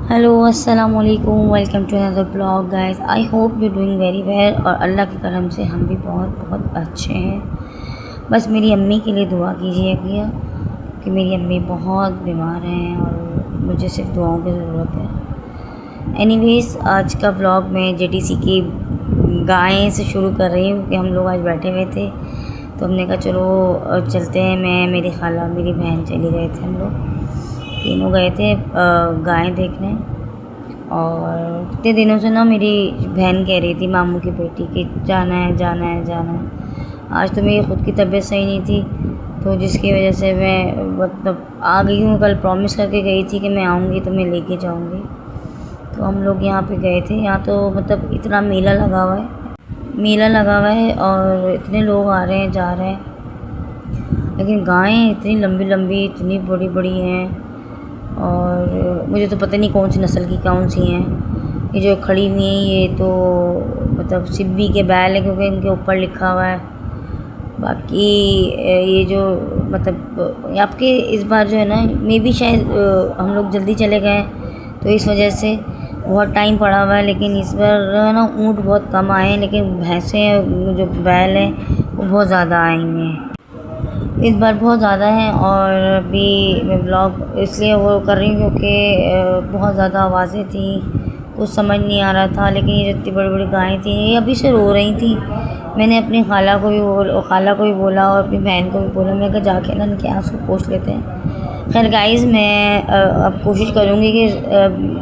Hello अस्सलाम वालेकुम, welcome to another blog guys. I hope you doing very well और अल्लाह के करम से हम भी बहुत बहुत अच्छे हैं। बस मेरी अम्मी के लिए दुआ कीजिएगा कि मेरी अम्मी बहुत बीमार हैं और मुझे सिर्फ दुआओं की ज़रूरत है। एनीवेज़, आज का ब्लॉग मैं जेटीसी की गायें से शुरू कर रही हूँ कि हम लोग आज बैठे हुए थे तो हमने कहा चलो चलते हैं। मैं, मेरी खाला, मेरी बहन चली गए थे, हम लोग तीनों गए थे गायें देखने। और कितने दिनों से ना मेरी बहन कह रही थी, मामू की बेटी, कि जाना है जाना है जाना है। आज तो मेरी ख़ुद की तबीयत सही नहीं थी तो जिसकी वजह से मैं मतलब आ गई हूँ। कल प्रॉमिस करके गई थी कि मैं आऊँगी तो मैं लेके जाऊँगी। तो हम लोग यहाँ पे गए थे। यहाँ तो मतलब इतना मेला लगा हुआ है, मेला लगा हुआ है और इतने लोग आ रहे हैं जा रहे हैं। लेकिन गायें इतनी लंबी लंबी, इतनी बड़ी बड़ी हैं और मुझे तो पता नहीं कौन सी नस्ल की कौन सी हैं। ये जो खड़ी हुई हैं ये तो मतलब सिब्बी के बैल है क्योंकि इनके ऊपर लिखा हुआ है। बाकी ये जो मतलब आपके इस बार जो है ना, मे भी शायद हम लोग जल्दी चले गए तो इस वजह से बहुत टाइम पड़ा हुआ है। लेकिन इस बार ना ऊँट बहुत कम आए हैं, लेकिन भैंसें जो बैल हैं वो बहुत ज़्यादा आई हैं इस बार, बहुत ज़्यादा हैं। और अभी मैं ब्लॉग इसलिए वो कर रही हूँ क्योंकि बहुत ज़्यादा आवाज़ें थी, कुछ समझ नहीं आ रहा था। लेकिन ये जितनी बड़ी बड़ी गायें थी ये अभी से रो रही थी। मैंने अपनी खाला को भी बोला और अपनी बहन को भी बोला। मैं कहा जाके ना इनके आंसू पोंछ लेते हैं। खैर गाइस, मैं अब कोशिश करूँगी कि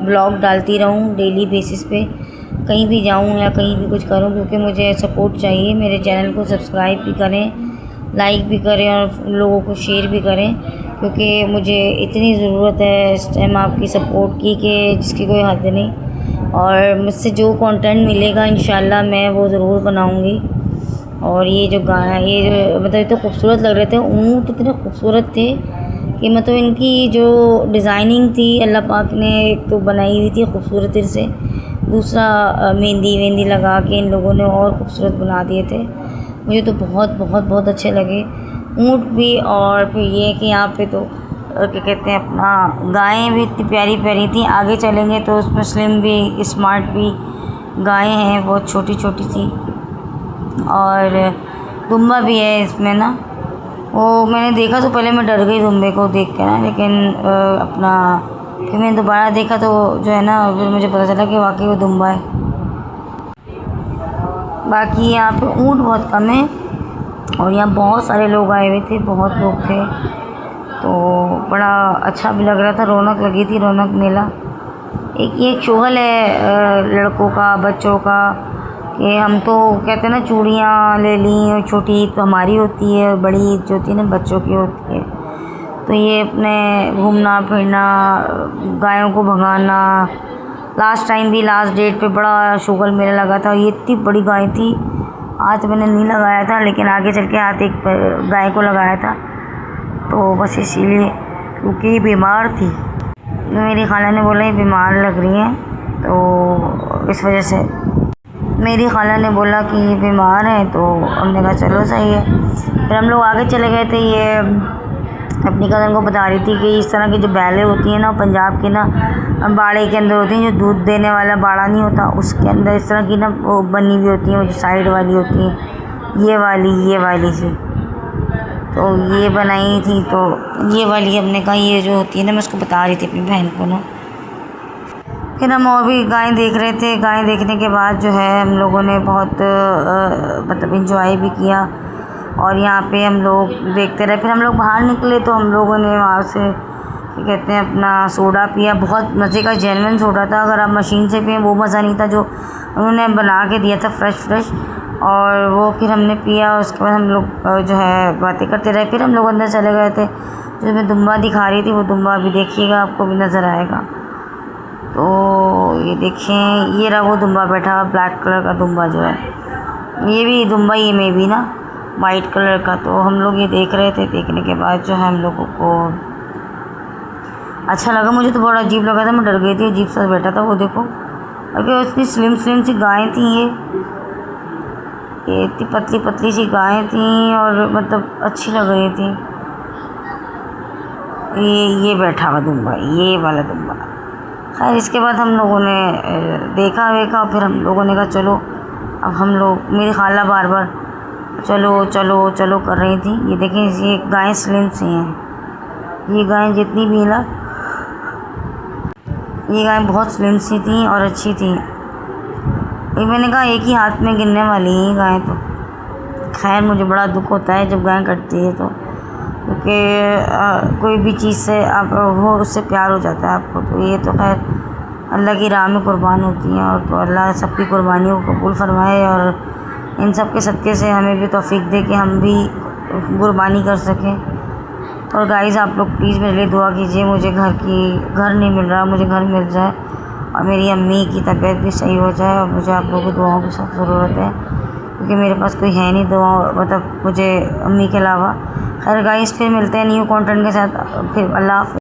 ब्लॉग डालती रहूँ डेली बेसिस पे, कहीं भी जाऊँ या कहीं भी कुछ करूँ, क्योंकि मुझे सपोर्ट चाहिए। मेरे चैनल को सब्सक्राइब भी करें, लाइक भी करें और लोगों को शेयर भी करें, क्योंकि मुझे इतनी ज़रूरत है इस टाइम आपकी सपोर्ट की कि जिसकी कोई हद नहीं। और मुझसे जो कंटेंट मिलेगा इंशाल्लाह मैं वो ज़रूर बनाऊंगी। और ये जो गाना, ये जो मतलब इतने खूबसूरत लग रहे थे ऊँट, इतने खूबसूरत थे कि मतलब इनकी जो डिज़ाइनिंग थी अल्लाह पाक ने एक तो बनाई हुई थी खूबसूरती से, दूसरा मेहंदी लगा के इन लोगों ने और ख़ूबसूरत बना दिए थे। मुझे तो बहुत बहुत बहुत अच्छे लगे ऊँट भी। और फिर ये कि यहाँ पे तो क्या कहते हैं अपना गायें भी इतनी प्यारी प्यारी थी। आगे चलेंगे तो उसमें स्लिम भी, स्मार्ट भी गायें हैं, बहुत छोटी छोटी सी। और दुम्बा भी है इसमें ना। वो मैंने देखा तो पहले मैं डर गई दुम्बे को देख के ना, लेकिन अपना फिर मैंने दोबारा देखा तो जो है ना फिर मुझे पता चला कि वाकई वो दुम्बा है। बाकी यहाँ पे ऊँट बहुत कम है और यहाँ बहुत सारे लोग आए हुए थे, बहुत लोग थे तो बड़ा अच्छा भी लग रहा था। रौनक लगी थी, रौनक मेला। एक शोगल है लड़कों का, बच्चों का, कि हम तो कहते हैं ना चूड़ियाँ ले ली और छोटी ईद तो हमारी होती है और बड़ी ईद जो होती है ना बच्चों की होती है। तो ये अपने घूमना फिरना, गायों को भगाना। लास्ट टाइम भी लास्ट डेट पे बड़ा शुगर मेला लगा था। ये इतनी बड़ी गाय थी, आज तो मैंने नहीं लगाया था लेकिन आगे चल के हाथ एक गाय को लगाया था। तो बस इसीलिए, क्योंकि ये बीमार थी, मेरी खाला ने बोला ये बीमार लग रही है तो इस वजह से मेरी खाला ने बोला कि ये बीमार है। तो हमने कहा चलो सही है। फिर हम लोग आगे चले गए थे। ये अपनी कज़न को बता रही थी कि इस तरह की जो बैलें होती हैं ना पंजाब की ना, बाड़े के अंदर होती हैं, जो दूध देने वाला बाड़ा नहीं होता उसके अंदर इस तरह की ना वो बनी हुई होती हैं, वो जो साइड वाली होती हैं, ये वाली सी। तो ये बनाई थी तो ये वाली हमने कहा ये जो होती है ना, मैं उसको बता रही थी अपनी बहन को ना। फिर हम और भी गायें देख रहे थे। गायें देखने के बाद जो है हम लोगों ने बहुत मतलब इंजॉय भी किया और यहाँ पे हम लोग देखते रहे। फिर हम लोग बाहर निकले तो हम लोगों ने वहाँ से क्या कहते हैं अपना सोडा पिया। बहुत मज़े का जेन्युइन सोडा था। अगर आप मशीन से पिए वो मज़ा नहीं था जो उन्होंने बना के दिया था फ्रेश। और वो फिर हमने पिया। उसके बाद हम लोग जो है बातें करते रहे। फिर हम लोग अंदर चले गए थे। जो मैं दुम्बा दिखा रही थी वो दुम्बा भी देखिएगा, आपको भी नज़र आएगा। तो ये देखें, ये रहा वो दुम्बा बैठा हुआ, ब्लैक कलर का दुम्बा जो है, ये भी दुम्बा ही में भी ना वाइट कलर का। तो हम लोग ये देख रहे थे। देखने के बाद जो है हम लोगों को अच्छा लगा। मुझे तो बड़ा अजीब लगा था, मैं डर गई थी, अजीब सा बैठा था वो। देखो अगर इतनी स्लिम सी गायें थी, ये इतनी पतली सी गायें थी और मतलब अच्छी लग रही थी। ये बैठा हुआ दुम्बा, ये वाला दुम्बा खैर इसके बाद हम लोगों ने देखा वेखा, फिर हम लोगों ने कहा चलो अब हम लोग, मेरी खाला बार बार चलो चलो चलो कर रही थी। ये देखें, ये गायें स्लिम सी हैं, ये गायें जितनी भी ना, ये गायें बहुत स्लिम सी थी और अच्छी थी। ये मैंने कहा एक ही हाथ में गिनने वाली हैं गायें तो। खैर मुझे बड़ा दुख होता है जब गायें कटती है तो, क्योंकि कोई भी चीज़ से आप वो उससे प्यार हो जाता है आपको। तो ये तो खैर अल्लाह की राह में कुर्बान होती हैं, और तो अल्लाह सबकी कुर्बानियों को कबूल फरमाए और इन सब के सदक़े से हमें भी तौफीक दे कि हम भी कुर्बानी कर सकें। और गाइस आप लोग प्लीज़ मेरे लिए दुआ कीजिए, मुझे घर नहीं मिल रहा, मुझे घर मिल जाए और मेरी अम्मी की तबीयत भी सही हो जाए। और मुझे आप लोगों की दुआओं की सख्त ज़रूरत है, क्योंकि मेरे पास कोई है नहीं दुआ, मतलब मुझे अम्मी के अलावा। खैर गाइस फिर मिलते हैं न्यू कंटेंट के साथ, फिर अल्लाह हाफ़िज़।